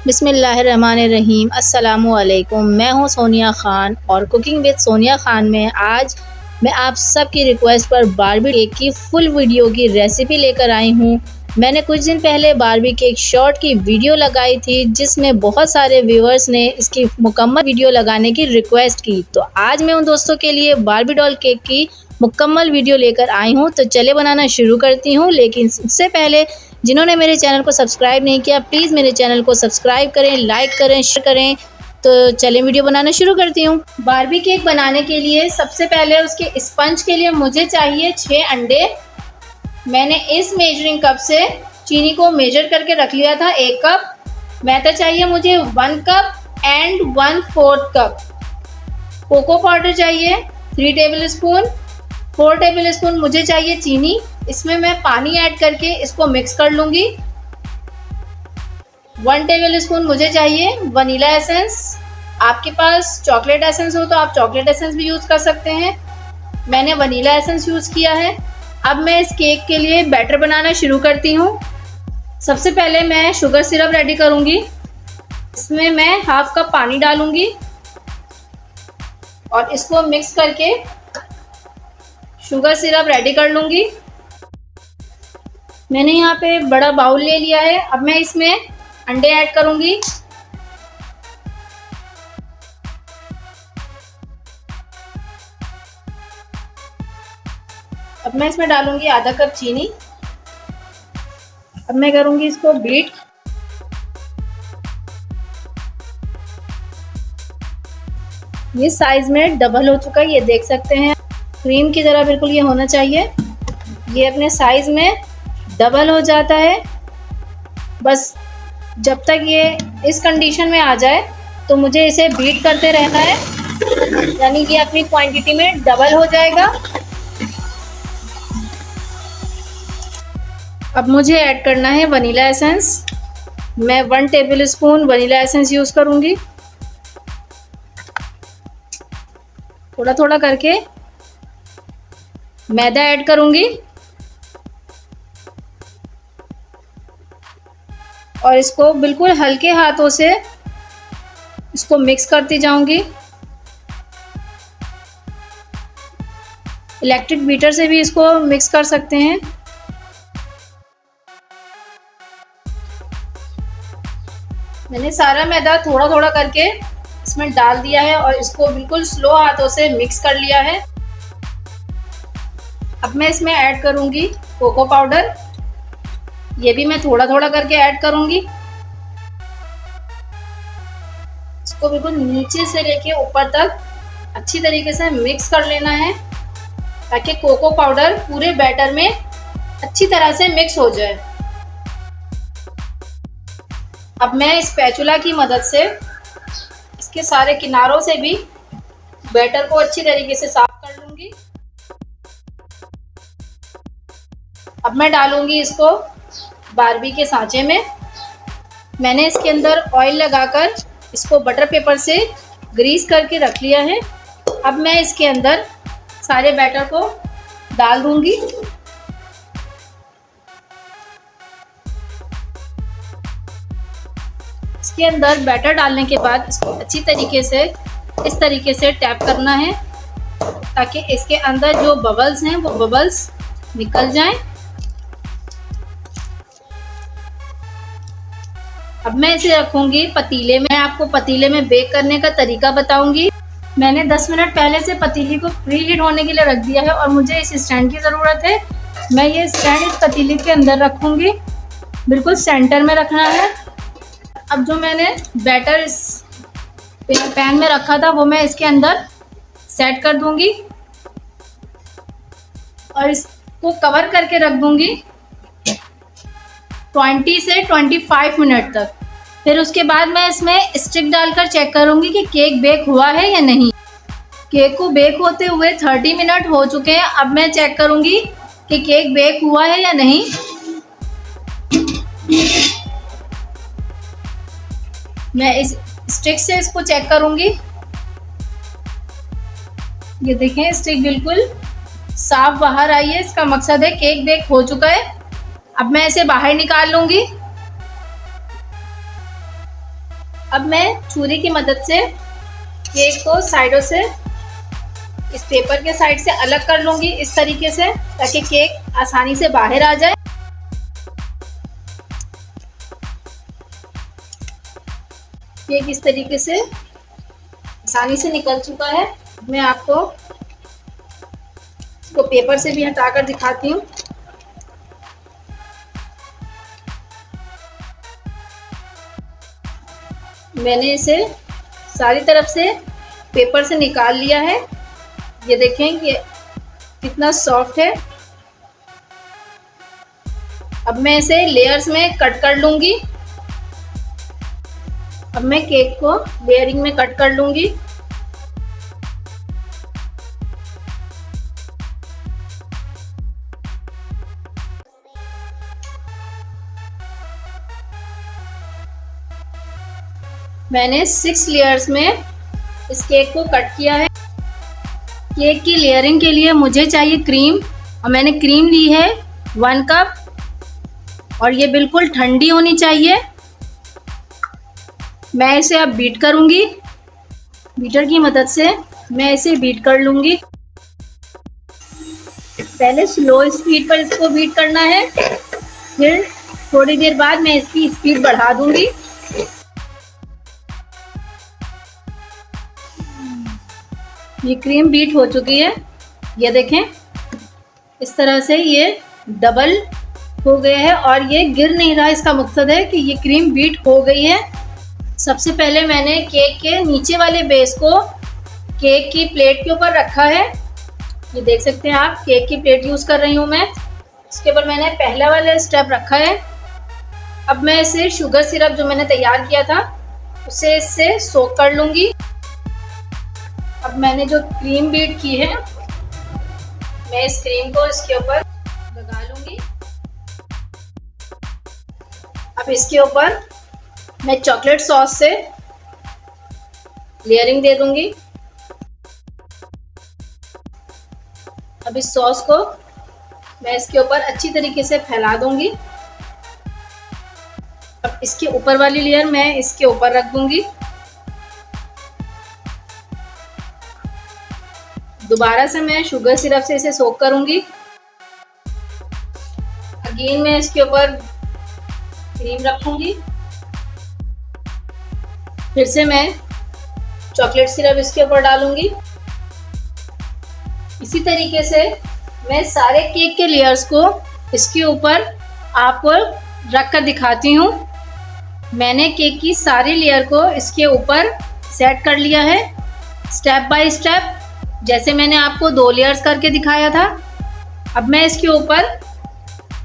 बिस्मिल्लाहिर्रहमानिर्रहीम। अस्सलामुअलैकुम। मैं हूँ सोनिया ख़ान और कुकिंग विद सोनिया ख़ान में आज मैं आप सबकी रिक्वेस्ट पर बारबी केक की फुल वीडियो की रेसिपी लेकर आई हूँ। मैंने कुछ दिन पहले बारबी केक शॉर्ट की वीडियो लगाई थी जिसमें बहुत सारे व्यूअर्स ने इसकी मुकम्मल वीडियो लगाने की रिक्वेस्ट की। तो आज मैं उन दोस्तों के लिए बारबी डॉल केक की मुकम्मल वीडियो लेकर आई हूँ। तो चले बनाना शुरू करती हूँ, लेकिन इससे पहले जिन्होंने मेरे चैनल को सब्सक्राइब नहीं किया प्लीज़ मेरे चैनल को सब्सक्राइब करें, लाइक करें, शेयर करें। तो चलें वीडियो बनाना शुरू करती हूँ। बारबी केक बनाने के लिए सबसे पहले उसके स्पंज के लिए मुझे चाहिए 6 अंडे। मैंने इस मेजरिंग कप से चीनी को मेजर करके रख लिया था 1 कप। मैदा चाहिए मुझे 1 cup and 1/4 cup. Cocoa powder चाहिए 3 टेबल स्पून। 4 टेबल स्पून मुझे चाहिए चीनी। इसमें मैं पानी ऐड करके इसको मिक्स कर लूँगी। 1 टेबल स्पून मुझे चाहिए वनीला एसेंस। आपके पास चॉकलेट एसेंस हो तो आप चॉकलेट एसेंस भी यूज़ कर सकते हैं। मैंने वनीला एसेंस यूज़ किया है। अब मैं इस केक के लिए बैटर बनाना शुरू करती हूँ। सबसे पहले मैं शुगर सिरप रेडी करूँगी। इसमें मैं हाफ कप पानी डालूँगी और इसको मिक्स करके शुगर सिरप रेडी कर लूँगी। मैंने यहाँ पे बड़ा बाउल ले लिया है। अब मैं इसमें अंडे ऐड करूँगी। अब मैं इसमें डालूँगी आधा कप चीनी। अब मैं करूँगी इसको बीट। ये साइज में डबल हो चुका है, ये देख सकते हैं। क्रीम की तरह बिल्कुल ये होना चाहिए। ये अपने साइज में डबल हो जाता है। बस जब तक ये इस कंडीशन में आ जाए तो मुझे इसे बीट करते रहना है, यानी कि अपनी क्वांटिटी में डबल हो जाएगा। अब मुझे ऐड करना है वनीला एसेंस। मैं 1 table spoon vanilla essence use करूँगी। थोड़ा थोड़ा करके मैदा ऐड करूँगी और इसको बिल्कुल हल्के हाथों से इसको मिक्स करती जाऊंगी। इलेक्ट्रिक बीटर से भी इसको मिक्स कर सकते हैं। मैंने सारा मैदा थोड़ा थोड़ा करके इसमें डाल दिया है और इसको बिल्कुल स्लो हाथों से मिक्स कर लिया है। अब मैं इसमें ऐड करूंगी कोको पाउडर। ये भी मैं थोड़ा थोड़ा करके ऐड करूंगी। इसको बिल्कुल नीचे से लेके ऊपर तक अच्छी तरीके से मिक्स कर लेना है ताकि कोको पाउडर पूरे बैटर में अच्छी तरह से मिक्स हो जाए। अब मैं स्पैचुला की मदद से इसके सारे किनारों से भी बैटर को अच्छी तरीके से साफ कर लूंगी। अब मैं डालूंगी इसको बारबी के सांचे में। मैंने इसके अंदर ऑयल लगाकर इसको बटर पेपर से ग्रीस करके रख लिया है। अब मैं इसके अंदर सारे बैटर को डाल दूंगी। इसके अंदर बैटर डालने के बाद इसको अच्छी तरीके से इस तरीके से टैप करना है ताकि इसके अंदर जो बबल्स हैं वो बबल्स निकल जाएं। अब मैं इसे रखूंगी पतीले में। आपको पतीले में बेक करने का तरीका बताऊंगी। मैंने 10 मिनट पहले से पतीली को प्री हीट होने के लिए रख दिया है और मुझे इस स्टैंड की ज़रूरत है। मैं ये स्टैंड इस पतीले के अंदर रखूंगी, बिल्कुल सेंटर में रखना है। अब जो मैंने बैटर इस पैन में रखा था वो मैं इसके अंदर सेट कर दूंगी और इसको कवर करके रख दूंगी 20 से 25 मिनट तक। फिर उसके बाद मैं इसमें स्टिक डालकर चेक करूंगी कि केक बेक हुआ है या नहीं। केक को बेक होते हुए 30 मिनट हो चुके हैं। अब मैं चेक करूंगी कि केक बेक हुआ है या नहीं। मैं इस स्टिक से इसको चेक करूंगी। ये देखें स्टिक बिल्कुल साफ बाहर आई है, इसका मकसद है केक बेक हो चुका है। अब मैं इसे बाहर निकाल लूंगी। अब मैं छुरी की मदद से केक को साइडों से इस पेपर के साइड से अलग कर लूँगी इस तरीके से, ताकि केक आसानी से बाहर आ जाए। केक इस तरीके से आसानी से निकल चुका है। मैं आपको इसको पेपर से भी हटाकर दिखाती हूँ। मैंने इसे सारी तरफ से पेपर से निकाल लिया है। ये देखें कि कितना सॉफ्ट है। अब मैं इसे लेयर्स में कट कर लूँगी। अब मैं केक को लेयरिंग में कट कर लूँगी। मैंने 6 लेयर्स में इस केक को कट किया है। केक की लेयरिंग के लिए मुझे चाहिए क्रीम, और मैंने क्रीम ली है 1 कप, और ये बिल्कुल ठंडी होनी चाहिए। मैं इसे अब बीट करूँगी। बीटर की मदद से मैं इसे बीट कर लूँगी। पहले स्लो स्पीड पर इसको बीट करना है, फिर थोड़ी देर बाद मैं इसकी स्पीड बढ़ा दूँगी। ये क्रीम बीट हो चुकी है। ये देखें, इस तरह से ये डबल हो गया है और ये गिर नहीं रहा। इसका मकसद है कि ये क्रीम बीट हो गई है। सबसे पहले मैंने केक के नीचे वाले बेस को केक की प्लेट के ऊपर रखा है। ये देख सकते हैं आप, केक की प्लेट यूज़ कर रही हूँ मैं। इसके ऊपर मैंने पहला वाला स्टेप रखा है। अब मैं इसे शुगर सिरप जो मैंने तैयार किया था उसे इससे सोक कर लूँगी। अब मैंने जो क्रीम बीट की है, मैं इस क्रीम को इसके ऊपर लगा लूँगी। अब इसके ऊपर मैं चॉकलेट सॉस से लेयरिंग दे दूँगी। अब इस सॉस को मैं इसके ऊपर अच्छी तरीके से फैला दूँगी। अब इसके ऊपर वाली लेयर मैं इसके ऊपर रख दूँगी। दोबारा से मैं शुगर सिरप से इसे सोक करूँगी। अगेन मैं इसके ऊपर क्रीम रखूँगी। फिर से मैं चॉकलेट सिरप इसके ऊपर डालूँगी। इसी तरीके से मैं सारे केक के लेयर्स को इसके ऊपर आपको रख कर दिखाती हूँ। मैंने केक की सारी लेयर को इसके ऊपर सेट कर लिया है स्टेप बाय स्टेप, जैसे मैंने आपको 2 लेयर्स करके दिखाया था। अब मैं इसके ऊपर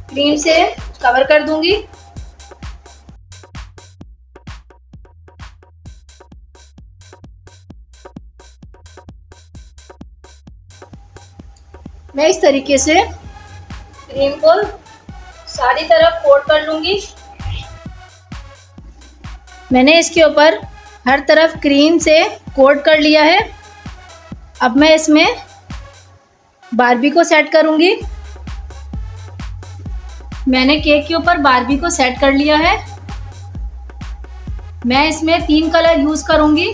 क्रीम से कवर कर दूंगी। मैं इस तरीके से क्रीम को सारी तरफ कोट कर लूँगी। मैंने इसके ऊपर हर तरफ क्रीम से कोट कर लिया है। अब मैं इसमें बारबी को सेट करूँगी। मैंने केक के ऊपर बारबी को सेट कर लिया है। मैं इसमें 3 कलर यूज़ करूँगी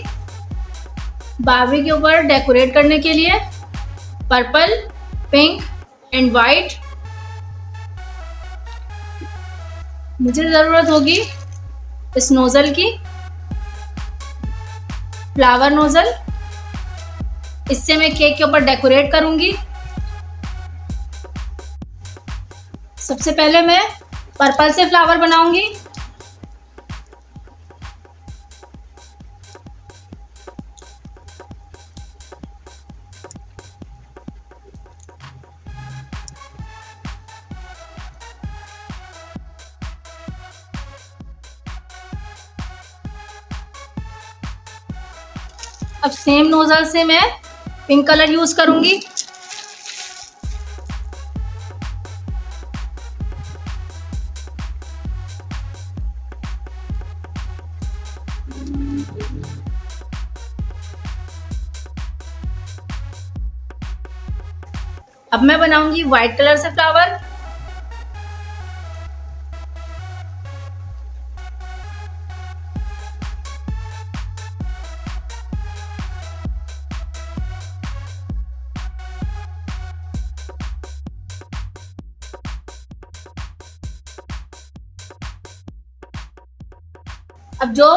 बारबी के ऊपर डेकोरेट करने के लिए, पर्पल, पिंक एंड वाइट। मुझे ज़रूरत होगी इस नोज़ल की, फ्लावर नोज़ल। इससे मैं केक के ऊपर डेकोरेट करूँगी। सबसे पहले मैं पर्पल से फ्लावर बनाऊँगी। अब सेम नोजल से मैं पिंक कलर यूज करूंगी। अब मैं बनाऊंगी व्हाइट कलर से फ्लावर। अब जो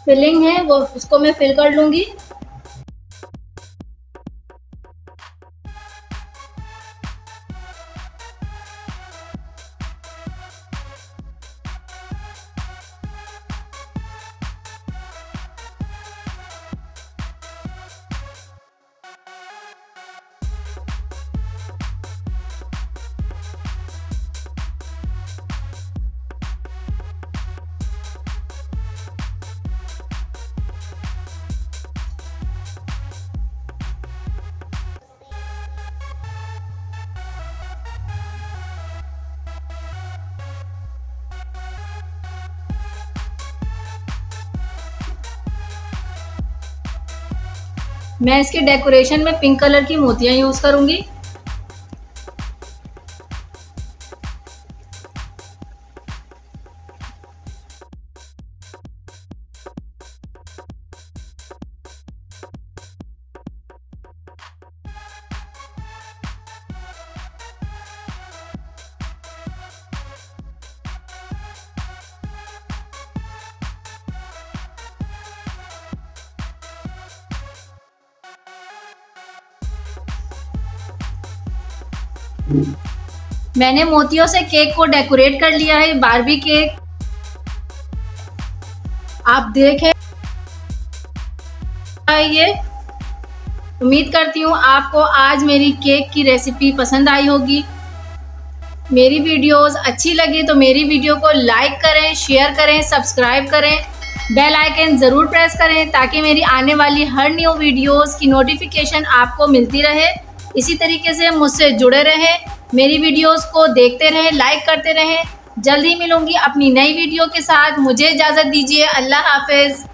फिलिंग है वो उसको मैं फिल कर लूँगी। मैं इसके डेकोरेशन में पिंक कलर की मोतियाँ यूज़ करूँगी। मैंने मोतियों से केक को डेकोरेट कर लिया है, बारबी केक। आप देखें ये। उम्मीद करती हूँ आपको आज मेरी केक की रेसिपी पसंद आई होगी। मेरी वीडियोस अच्छी लगी तो मेरी वीडियो को लाइक करें, शेयर करें, सब्सक्राइब करें, बेल आइकन ज़रूर प्रेस करें ताकि मेरी आने वाली हर न्यू वीडियोस की नोटिफिकेशन आपको मिलती रहे। इसी तरीके से मुझसे जुड़े रहें, मेरी वीडियोस को देखते रहें, लाइक करते रहें। जल्द ही मिलूंगी अपनी नई वीडियो के साथ। मुझे इजाज़त दीजिए। अल्लाह हाफ़िज़।